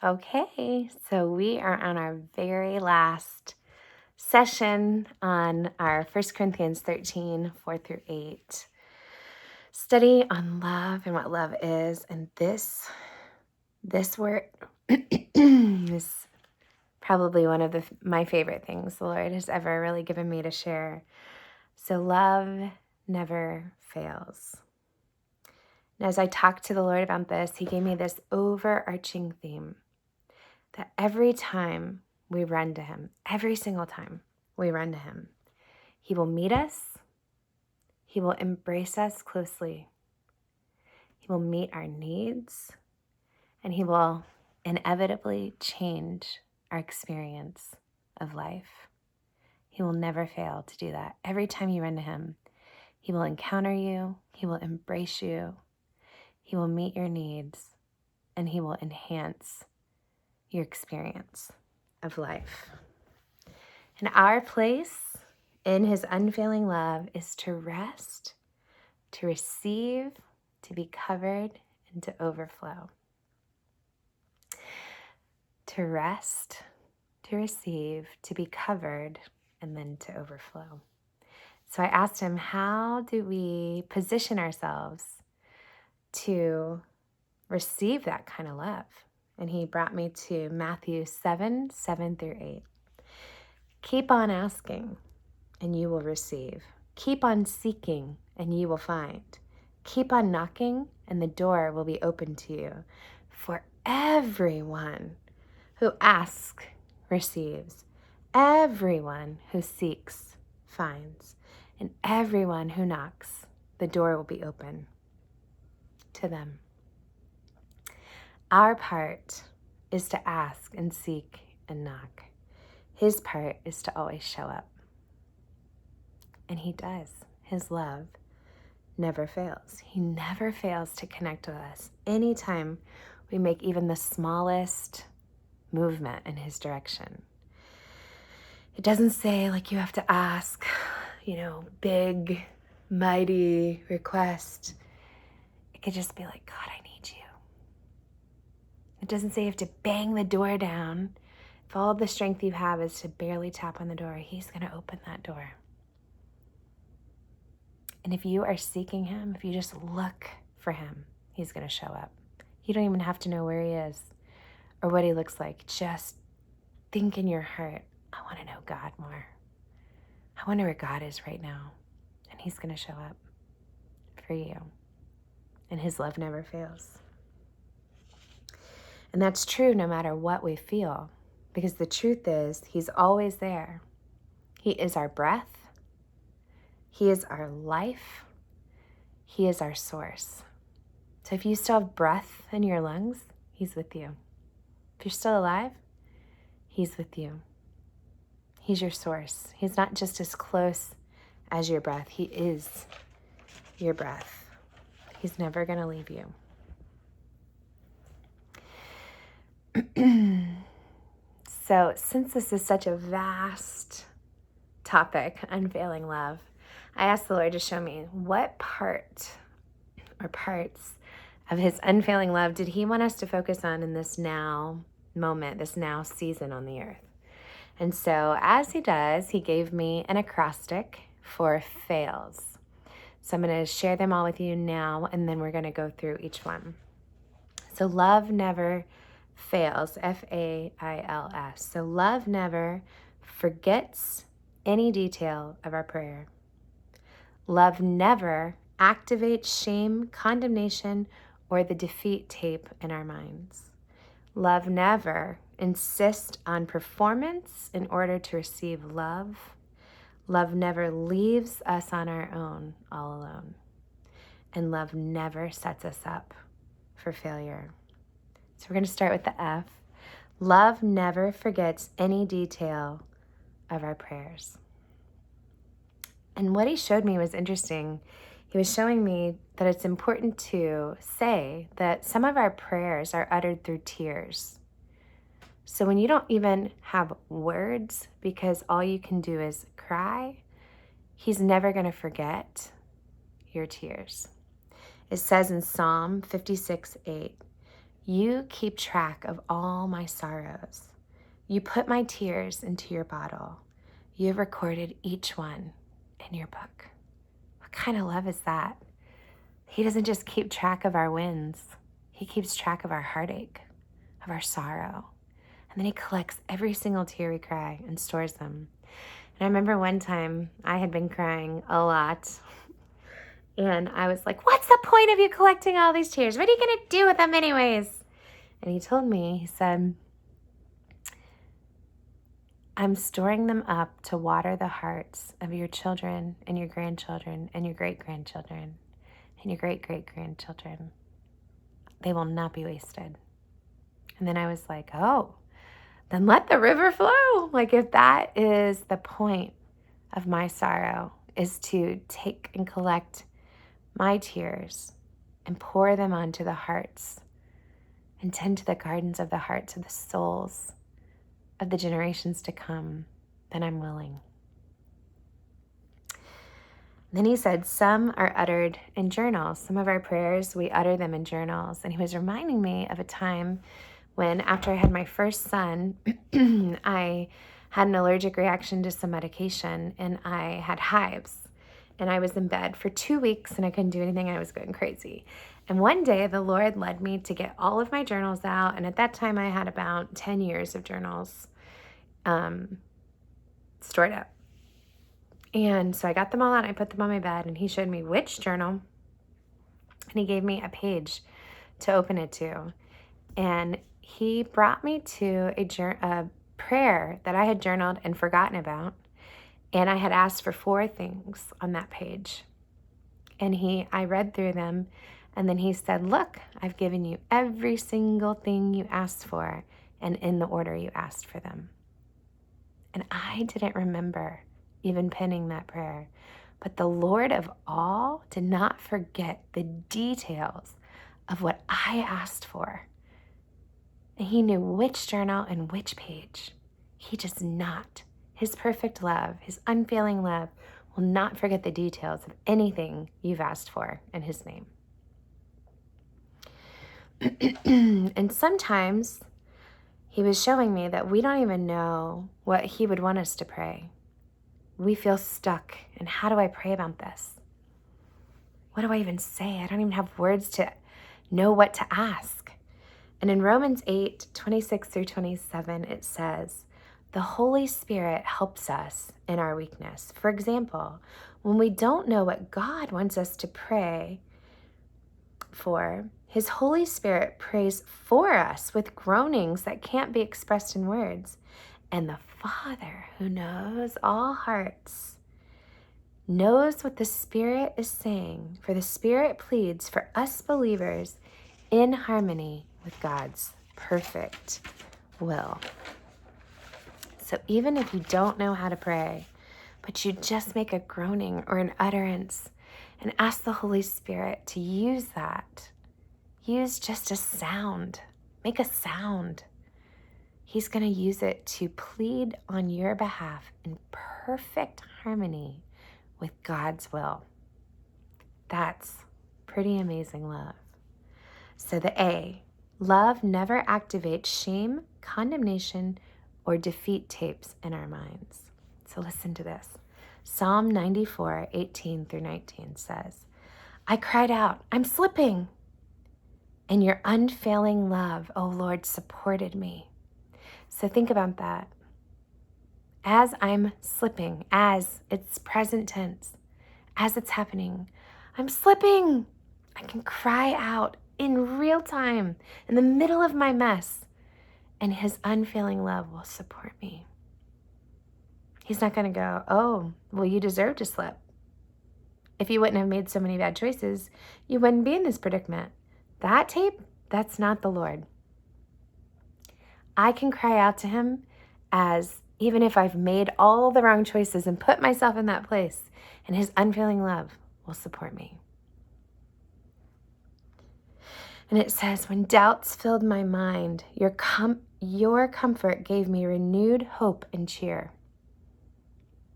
Okay, so we are on our very last session on our 1 Corinthians 13, 4 through 8 study on love and what love is. And this word is probably one of my favorite things the Lord has ever really given me to share. So love never fails. And as I talked to the Lord about this, he gave me this overarching theme that every time we run to him, every single time we run to him, he will meet us, he will embrace us closely, he will meet our needs, and he will inevitably change our experience of life. He will never fail to do that. Every time you run to him, he will encounter you, he will embrace you, he will meet your needs, and he will enhance your experience of life. And our place in his unfailing love is to rest, to receive, to be covered, and to overflow. To rest, to receive, to be covered, and then to overflow. So I asked him, how do we position ourselves to receive that kind of love? And he brought me to Matthew 7 through 8. Keep on asking, and you will receive. Keep on seeking, and you will find. Keep on knocking, and the door will be open to you. For everyone who asks receives. Everyone who seeks finds. And everyone who knocks, the door will be open to them. Our part is to ask and seek and knock. His part is to always show up. And he does. His love never fails. He never fails to connect with us. Anytime we make even the smallest movement in his direction. It doesn't say like you have to ask, big, mighty request. It could just be like, God, I need you. It doesn't say you have to bang the door down. If all the strength you have is to barely tap on the door, he's going to open that door. And if you are seeking him, if you just look for him, he's going to show up. You don't even have to know where he is or what he looks like. Just think in your heart, I want to know God more. I wonder where God is right now. And he's going to show up for you. And his love never fails. And that's true no matter what we feel. Because the truth is, he's always there. He is our breath. He is our life. He is our source. So if you still have breath in your lungs, he's with you. If you're still alive, he's with you. He's your source. He's not just as close as your breath. He is your breath. He's never going to leave you. So since this is such a vast topic, unfailing love, I asked the Lord to show me what part or parts of his unfailing love did he want us to focus on in this now moment, this now season on the earth. And so as he does, he gave me an acrostic for fails. So I'm going to share them all with you now, and then we're going to go through each one. So love never fails, F-A-I-L-S. So love never forgets any detail of our prayer. Love never activates shame, condemnation, or the defeat tape in our minds. Love never insists on performance in order to receive love. Love never leaves us on our own, all alone. And love never sets us up for failure. So we're going to start with the F. Love never forgets any detail of our prayers. And what he showed me was interesting. He was showing me that it's important to say that some of our prayers are uttered through tears. So when you don't even have words because all you can do is cry, he's never going to forget your tears. It says in Psalm 56:8, You keep track of all my sorrows. You put my tears into your bottle. You have recorded each one in your book. What kind of love is that? He doesn't just keep track of our wins. He keeps track of our heartache, of our sorrow. And then he collects every single tear we cry and stores them. And I remember one time I had been crying a lot. And I was like, what's the point of you collecting all these tears? What are you going to do with them anyways? And he told me, he said, I'm storing them up to water the hearts of your children and your grandchildren and your great-grandchildren and your great-great-grandchildren. They will not be wasted. And then I was like, oh, then let the river flow. Like if that is the point of my sorrow, is to take and collect my tears and pour them onto the hearts and tend to the gardens of the hearts of the souls of the generations to come, then I'm willing. Then he said, some are uttered in journals. Some of our prayers, we utter them in journals. And he was reminding me of a time when, after I had my first son, I had an allergic reaction to some medication and I had hives. And I was in bed for 2 weeks and I couldn't do anything. I was going crazy. And one day the Lord led me to get all of my journals out. And at that time I had about 10 years of journals stored up. And so I got them all out and I put them on my bed and he showed me which journal and he gave me a page to open it to. And he brought me to a prayer that I had journaled and forgotten about. And I had asked for 4 things on that page. And I read through them. And then he said, look, I've given you every single thing you asked for and in the order you asked for them. And I didn't remember even penning that prayer. But the Lord of all did not forget the details of what I asked for. And he knew which journal and which page. He does not. His perfect love, his unfailing love, will not forget the details of anything you've asked for in his name. And sometimes he was showing me that we don't even know what he would want us to pray. We feel stuck. And how do I pray about this? What do I even say? I don't even have words to know what to ask. And in Romans 8:26-27, it says, the Holy Spirit helps us in our weakness. For example, when we don't know what God wants us to pray for, his Holy Spirit prays for us with groanings that can't be expressed in words. And the Father, who knows all hearts, knows what the Spirit is saying, for the Spirit pleads for us believers in harmony with God's perfect will. So even if you don't know how to pray, but you just make a groaning or an utterance and ask the Holy Spirit to use that, use just a sound, make a sound. He's going to use it to plead on your behalf in perfect harmony with God's will. That's pretty amazing love. So the A, love never activates shame, condemnation, or defeat tapes in our minds. So listen to this. Psalm 94:18-19 says, I cried out, I'm slipping. And your unfailing love, O Lord, supported me. So think about that. As I'm slipping, as it's present tense, as it's happening, I'm slipping. I can cry out in real time, in the middle of my mess, and his unfailing love will support me. He's not going to go, oh, well, you deserve to slip. If you wouldn't have made so many bad choices, you wouldn't be in this predicament. That tape, that's not the Lord. I can cry out to him as even if I've made all the wrong choices and put myself in that place, and his unfailing love will support me. And it says, when doubts filled my mind, your comfort gave me renewed hope and cheer.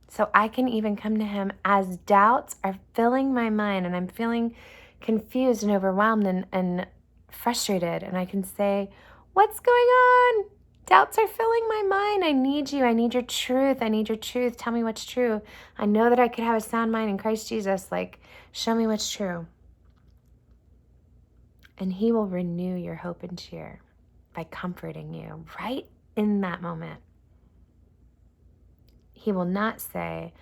So I can even come to him as doubts are filling my mind and I'm feeling confused and overwhelmed and frustrated and I can say, what's going on? Doubts are filling my mind. I need you. I need your truth. I need your truth. Tell me what's true. I know that I could have a sound mind in Christ Jesus. Like, show me what's true. And he will renew your hope and cheer by comforting you right in that moment. He will not say,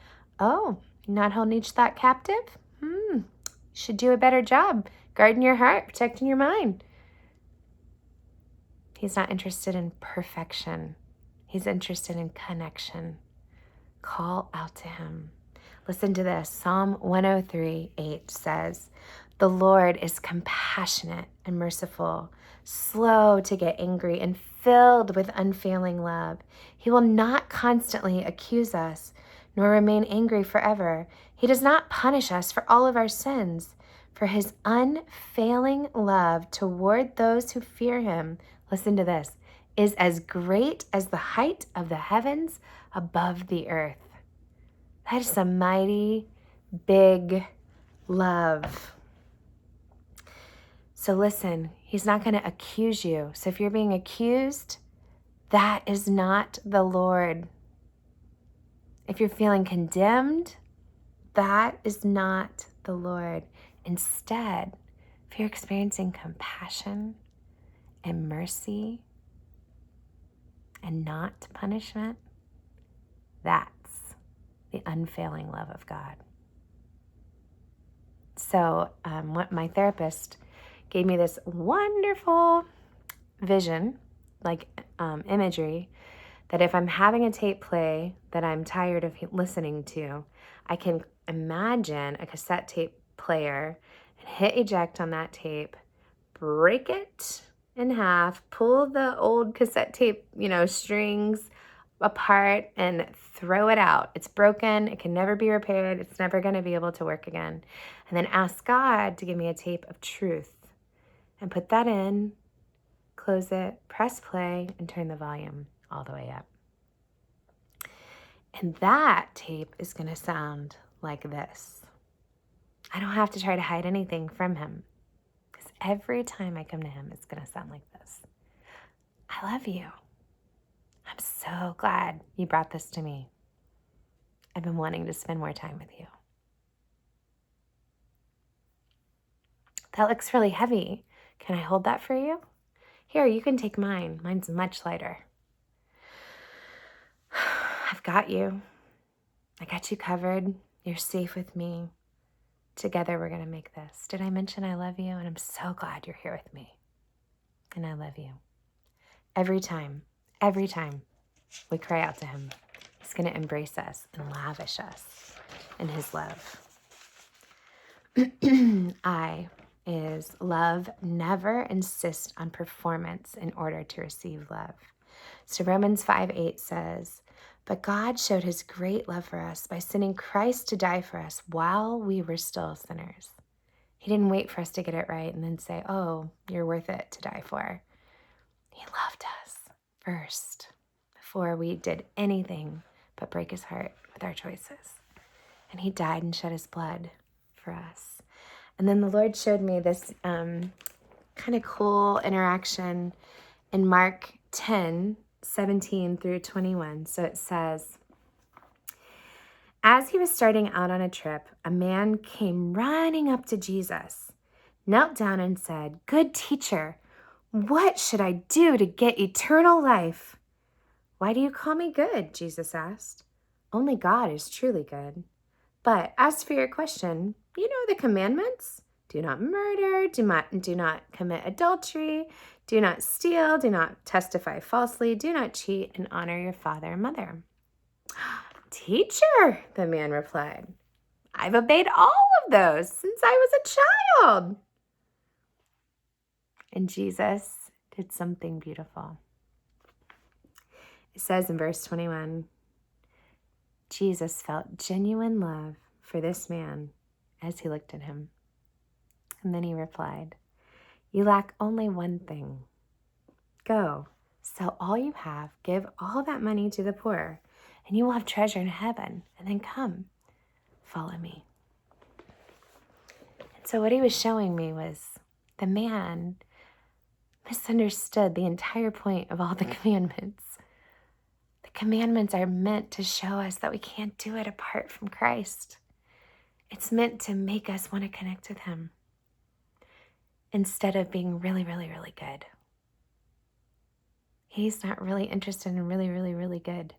oh, you're not holding each thought captive? You should do a better job guarding your heart, protecting your mind. He's not interested in perfection. He's interested in connection. Call out to him. Listen to this. Psalm 103:8 says, the Lord is compassionate and merciful, slow to get angry, and filled with unfailing love. He will not constantly accuse us, nor remain angry forever. He does not punish us for all of our sins. For his unfailing love toward those who fear him, listen to this, is as great as the height of the heavens above the earth. That is a mighty, big love. So listen, he's not going to accuse you. So if you're being accused, that is not the Lord. If you're feeling condemned, that is not the Lord. Instead, if you're experiencing compassion and mercy and not punishment, that's the unfailing love of God. So what my therapist gave me this wonderful vision, like imagery, that if I'm having a tape play that I'm tired of listening to, I can imagine a cassette tape player and hit eject on that tape, break it in half, pull the old cassette tape, strings apart and throw it out. It's broken. It can never be repaired. It's never going to be able to work again. And then ask God to give me a tape of truth and put that in, close it, press play, and turn the volume all the way up. And that tape is going to sound like this. I don't have to try to hide anything from him, because every time I come to him, it's going to sound like this. I love you. I'm so glad you brought this to me. I've been wanting to spend more time with you. That looks really heavy. Can I hold that for you? Here, you can take mine. Mine's much lighter. I've got you. I got you covered. You're safe with me. Together, we're going to make this. Did I mention I love you? And I'm so glad you're here with me. And I love you. Every time we cry out to him, he's going to embrace us and lavish us in his love. I is love never insist on performance in order to receive love. So Romans 5:8 says, but God showed his great love for us by sending Christ to die for us while we were still sinners. He didn't wait for us to get it right and then say, oh, you're worth it to die for. He loved us first before we did anything but break his heart with our choices. And he died and shed his blood for us. And then the Lord showed me this kind of cool interaction in Mark 10:17-21. So it says, as he was starting out on a trip, a man came running up to Jesus, knelt down and said, good teacher, what should I do to get eternal life? Why do you call me good? Jesus asked. Only God is truly good. But as for your question, you know the commandments. Do not murder, do not commit adultery, do not steal, do not testify falsely, do not cheat, and honor your father and mother. Teacher, the man replied, I've obeyed all of those since I was a child. And Jesus did something beautiful. It says in verse 21, Jesus felt genuine love for this man as he looked at him. And then he replied, you lack only one thing. Go, sell all you have, give all that money to the poor, and you will have treasure in heaven. And then come, follow me. And so what he was showing me was the man misunderstood the entire point of all the commandments. The commandments are meant to show us that we can't do it apart from Christ. It's meant to make us want to connect with him instead of being really, really, really good. He's not really interested in really, really, really good.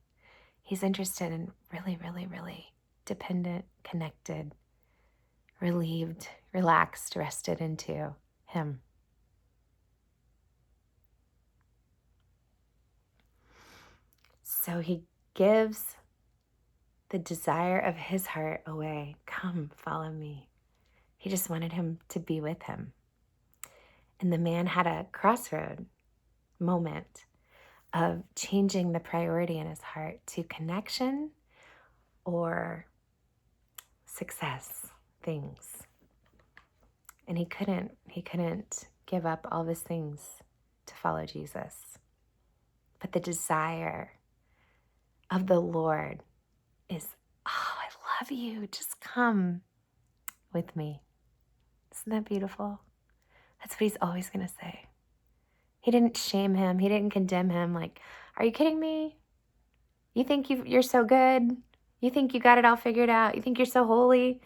He's interested in really, really, really dependent, connected, relieved, relaxed, rested into him. So he gives the desire of his heart away. Come, follow me. He just wanted him to be with him. And the man had a crossroad moment of changing the priority in his heart to connection or success things. And he couldn't give up all of his things to follow Jesus. But the desire of the Lord is, oh, I love you. Just come with me. Isn't that beautiful? That's what he's always going to say. He didn't shame him. He didn't condemn him. Like, are you kidding me? You think you're so good? You think you got it all figured out? You think you're so holy?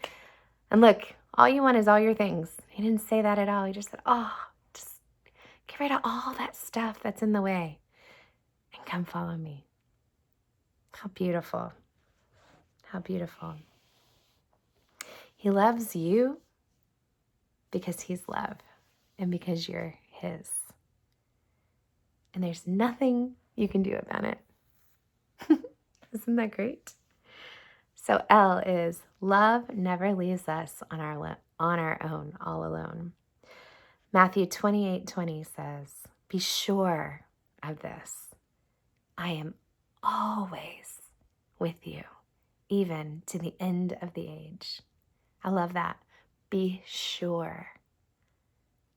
And look, all you want is all your things. He didn't say that at all. He just said, oh, just get rid of all that stuff that's in the way and come follow me. How beautiful. How beautiful. He loves you because he's love and because you're his. And there's nothing you can do about it. Isn't that great? So L is love never leaves us on our own, all alone. Matthew 28:20 says, be sure of this. I am always with you, even to the end of the age. I love that. Be sure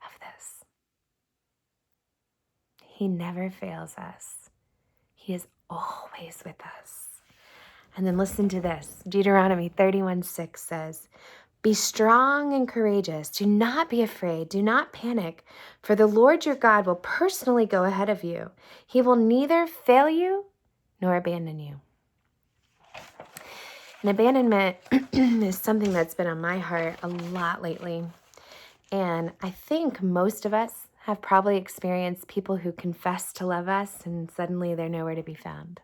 of this. He never fails us. He is always with us. And then listen to this. Deuteronomy 31:6 says, be strong and courageous. Do not be afraid. Do not panic, for the Lord your God will personally go ahead of you. He will neither fail you nor abandon you. And abandonment is something that's been on my heart a lot lately. And I think most of us have probably experienced people who confess to love us and suddenly they're nowhere to be found.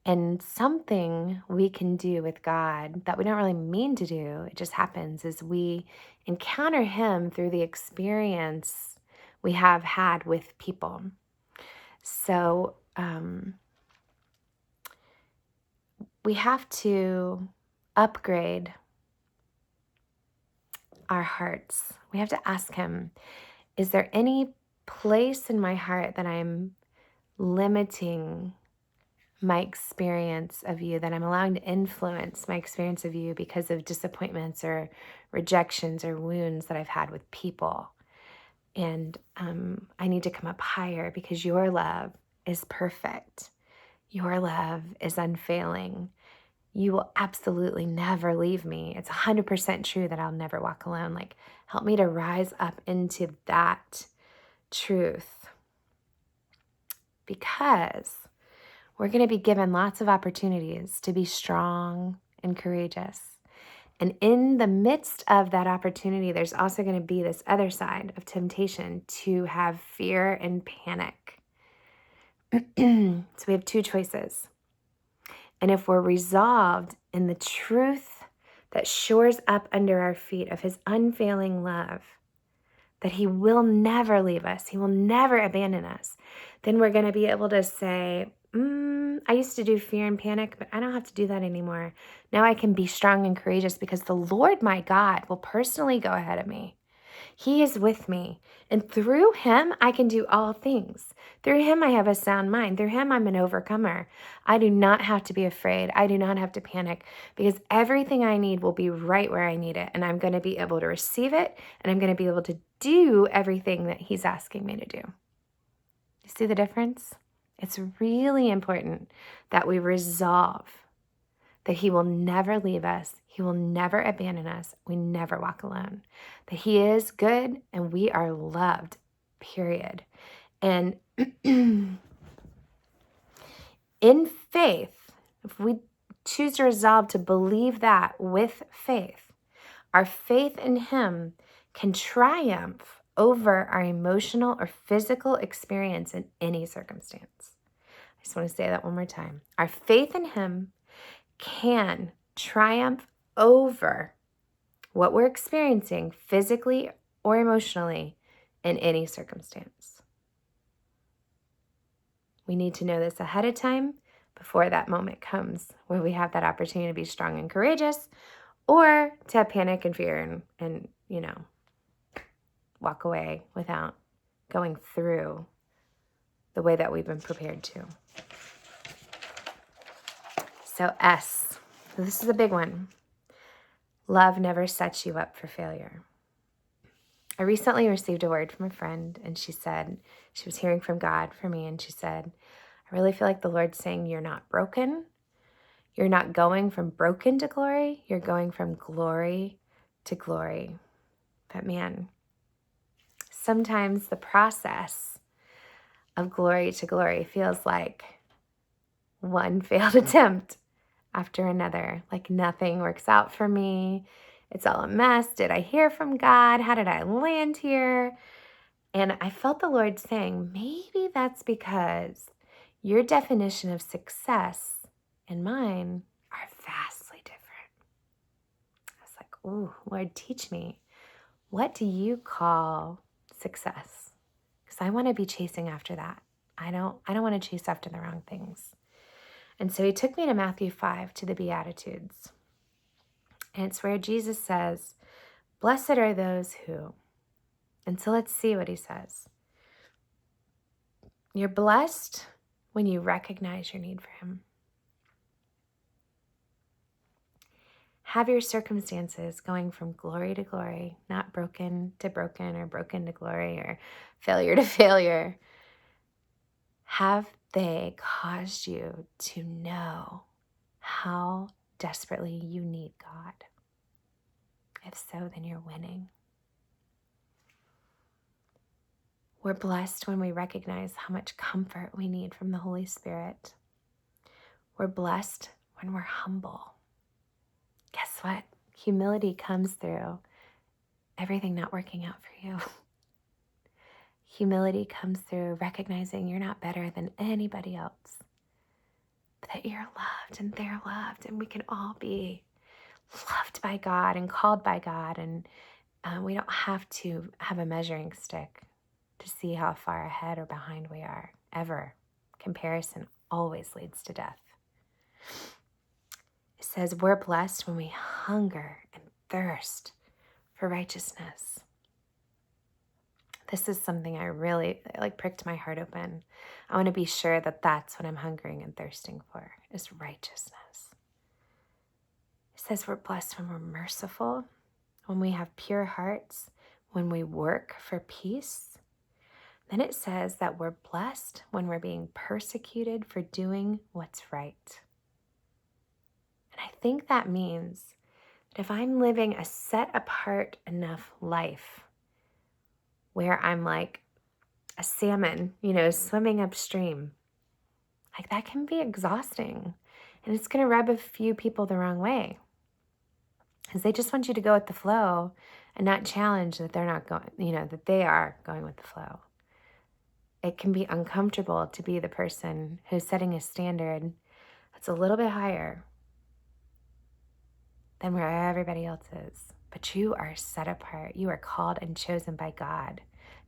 And something we can do with God that we don't really mean to do, it just happens, is we encounter him through the experience we have had with people. So we have to upgrade our hearts. We have to ask him, is there any place in my heart that I'm limiting my experience of you, that I'm allowing to influence my experience of you because of disappointments or rejections or wounds that I've had with people? And I need to come up higher because your love is perfect. Your love is unfailing. You will absolutely never leave me. It's 100% true that I'll never walk alone. Like, help me to rise up into that truth, because we're going to be given lots of opportunities to be strong and courageous. And in the midst of that opportunity, there's also going to be this other side of temptation to have fear and panic. So we have two choices. And if we're resolved in the truth that shores up under our feet of his unfailing love, that he will never leave us, he will never abandon us, then we're going to be able to say, I used to do fear and panic, but I don't have to do that anymore. Now I can be strong and courageous because the Lord my God will personally go ahead of me. He is with me. And through him, I can do all things. Through him, I have a sound mind. Through him, I'm an overcomer. I do not have to be afraid. I do not have to panic, because everything I need will be right where I need it. And I'm going to be able to receive it. And I'm going to be able to do everything that he's asking me to do. You see the difference? It's really important that we resolve that he will never leave us. He will never abandon us. We never walk alone. That he is good and we are loved, period. And in faith, if we choose to resolve to believe that with faith, our faith in him can triumph over our emotional or physical experience in any circumstance. I just want to say that one more time. Our faith in him can triumph over what we're experiencing physically or emotionally in any circumstance. We need to know this ahead of time before that moment comes where we have that opportunity to be strong and courageous, or to have panic and fear and walk away without going through the way that we've been prepared to. So S, this is a big one. Love never sets you up for failure. I recently received a word from a friend, and she said, she was hearing from God for me, and she said, I really feel like the Lord's saying you're not broken. You're not going from broken to glory. You're going from glory to glory. But man, sometimes the process of glory to glory feels like one failed attempt after another. Like nothing works out for me. It's all a mess. Did I hear from God? How did I land here? And I felt the Lord saying, maybe that's because your definition of success and mine are vastly different. I was like, ooh, Lord, teach me. What do you call success? Because I want to be chasing after that. I don't want to chase after the wrong things. And so he took me to Matthew 5, to the Beatitudes. And it's where Jesus says, blessed are those who. And so let's see what he says. You're blessed when you recognize your need for him. Have your circumstances going from glory to glory, not broken to broken or broken to glory or failure to failure. Have they caused you to know how desperately you need God? If so, then you're winning. We're blessed when we recognize how much comfort we need from the Holy Spirit. We're blessed when we're humble. Guess what? Humility comes through everything not working out for you. Humility comes through recognizing you're not better than anybody else, but that you're loved and they're loved, and we can all be loved by God and called by God, and we don't have to have a measuring stick to see how far ahead or behind we are, ever. Comparison always leads to death. It says we're blessed when we hunger and thirst for righteousness. This is something I really pricked my heart open. I want to be sure that that's what I'm hungering and thirsting for, is righteousness. It says we're blessed when we're merciful, when we have pure hearts, when we work for peace. Then it says that we're blessed when we're being persecuted for doing what's right. And I think that means that if I'm living a set apart enough life where I'm like a salmon, swimming upstream, like that can be exhausting. And it's going to rub a few people the wrong way, because they just want you to go with the flow and not challenge that they're not going, that they are going with the flow. It can be uncomfortable to be the person who's setting a standard that's a little bit higher than where everybody else is. But you are set apart. You are called and chosen by God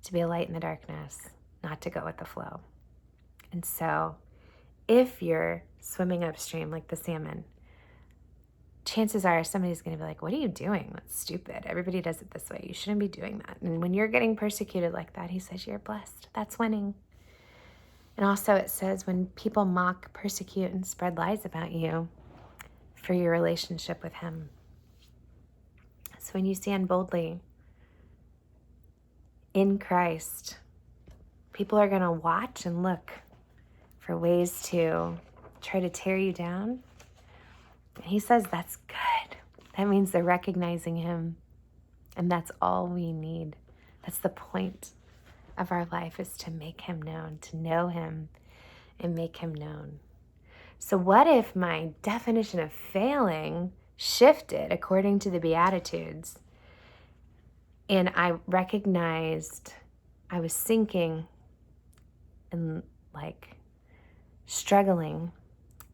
to be a light in the darkness, not to go with the flow. And so if you're swimming upstream like the salmon, chances are somebody's going to be like, what are you doing? That's stupid. Everybody does it this way. You shouldn't be doing that. And when you're getting persecuted like that, he says, you're blessed. That's winning. And also it says when people mock, persecute, and spread lies about you for your relationship with him. So when you stand boldly in Christ, people are going to watch and look for ways to try to tear you down. And he says that's good. That means they're recognizing him. And that's all we need. That's the point of our life is to make him known, to know him and make him known. So what if my definition of failing shifted according to the Beatitudes, and I recognized I was sinking and struggling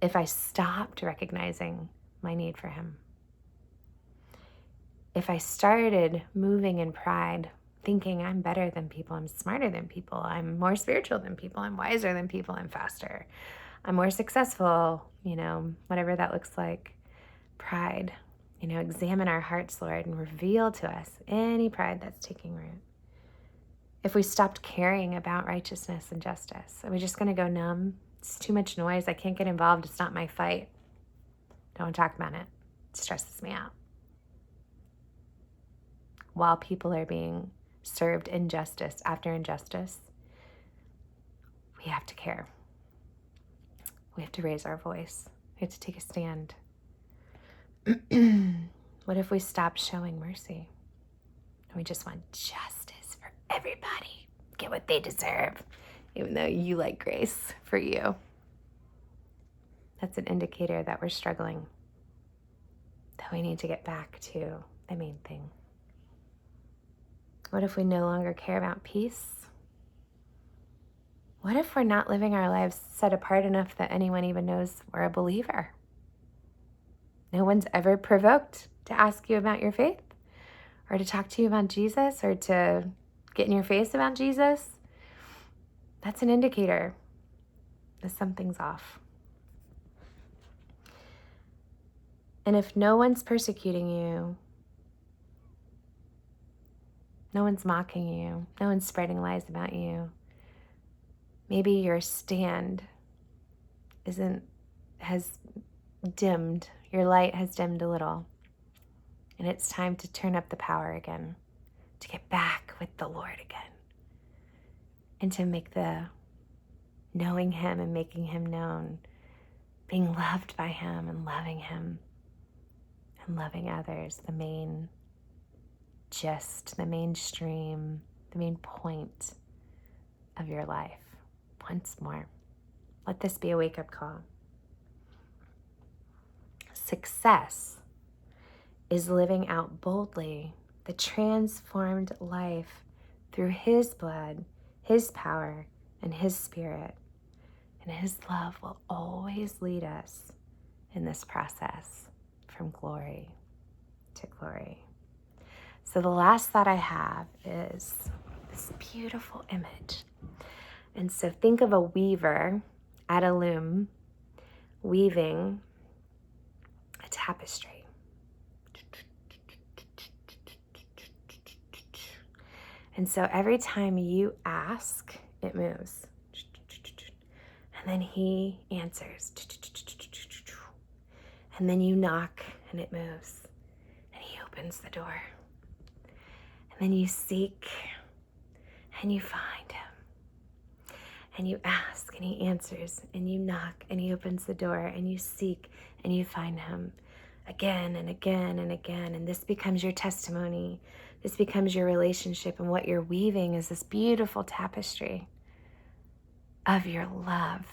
if I stopped recognizing my need for him? If I started moving in pride, thinking I'm better than people, I'm smarter than people, I'm more spiritual than people, I'm wiser than people, I'm faster, I'm more successful, whatever that looks like. Pride, examine our hearts, Lord, and reveal to us any pride that's taking root. If we stopped caring about righteousness and justice, are we just going to go numb? It's too much noise. I can't get involved. It's not my fight. Don't talk about it. It stresses me out. While people are being served injustice after injustice, we have to care. We have to raise our voice. We have to take a stand. What if we stop showing mercy? And we just want justice for everybody. Get what they deserve, even though you like grace for you. That's an indicator that we're struggling, that we need to get back to the main thing. What if we no longer care about peace? What if we're not living our lives set apart enough that anyone even knows we're a believer? No one's ever provoked to ask you about your faith, or to talk to you about Jesus, or to get in your face about Jesus. That's an indicator that something's off. And if no one's persecuting you, no one's mocking you, no one's spreading lies about you, maybe your stand has dimmed, your light has dimmed a little, and it's time to turn up the power again, to get back with the Lord again, and to make the knowing him and making him known, being loved by him and loving him and loving others, the main gist, the mainstream, the main point of your life. Once more, let this be a wake-up call. Success is living out boldly the transformed life through his blood, his power, and his spirit. And his love will always lead us in this process from glory to glory. So the last thought I have is this beautiful image. And so think of a weaver at a loom weaving a tapestry. And so every time you ask, it moves. And then he answers. And then you knock and it moves. And he opens the door. And then you seek and you find him. And you ask and he answers, and you knock and he opens the door, and you seek and you find him again and again and again. And this becomes your testimony. This becomes your relationship, and what you're weaving is this beautiful tapestry of your love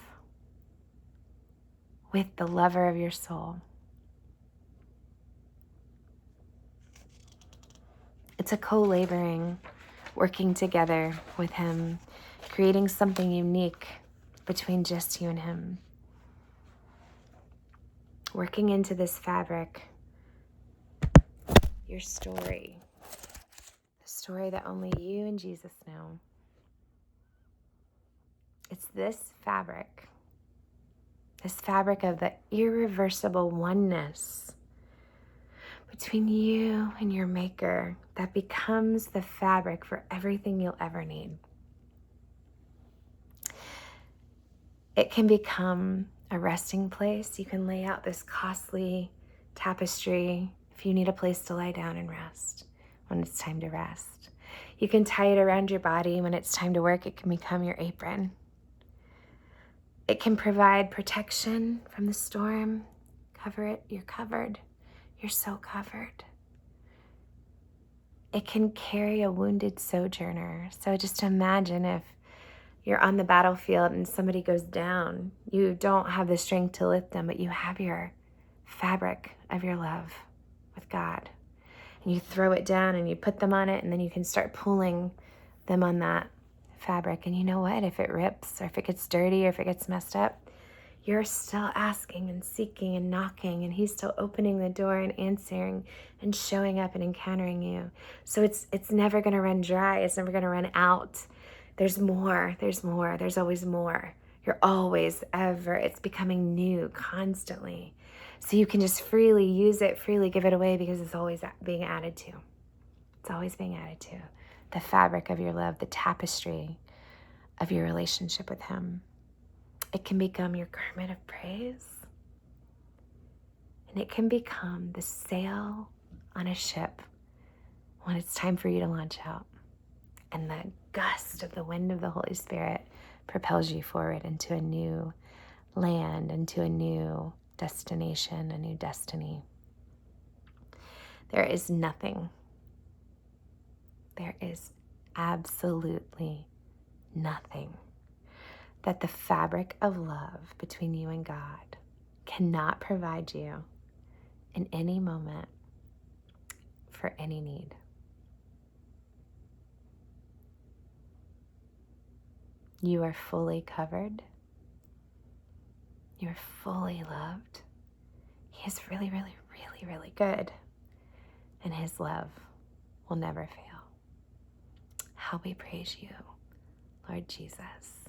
with the lover of your soul. It's a co-laboring, working together with him, creating something unique between just you and him. Working into this fabric, your story, the story that only you and Jesus know. It's this fabric of the irreversible oneness between you and your maker that becomes the fabric for everything you'll ever need. It can become a resting place. You can lay out this costly tapestry if you need a place to lie down and rest when it's time to rest. You can tie it around your body when it's time to work. It can become your apron. It can provide protection from the storm. Cover it. You're covered. You're so covered. it can carry a wounded sojourner. So just imagine if you're on the battlefield and somebody goes down. You don't have the strength to lift them, but you have your fabric of your love with God. And you throw it down and you put them on it, and then you can start pulling them on that fabric. And you know what? If it rips or if it gets dirty or if it gets messed up, you're still asking and seeking and knocking, and he's still opening the door and answering and showing up and encountering you. So it's never going to run dry. It's never going to run out. There's more. There's more. There's always more. You're always ever. It's becoming new constantly. So you can just freely use it, freely give it away, because it's always being added to. It's always being added to. The fabric of your love, the tapestry of your relationship with him. It can become your garment of praise. And it can become the sail on a ship when it's time for you to launch out. And the gust of the wind of the Holy Spirit propels you forward into a new land, into a new destination, a new destiny. There is nothing. There is absolutely nothing that the fabric of love between you and God cannot provide you in any moment for any need. You are fully covered. You are fully loved. He is really, really, really, really good. And his love will never fail. How we praise you, Lord Jesus.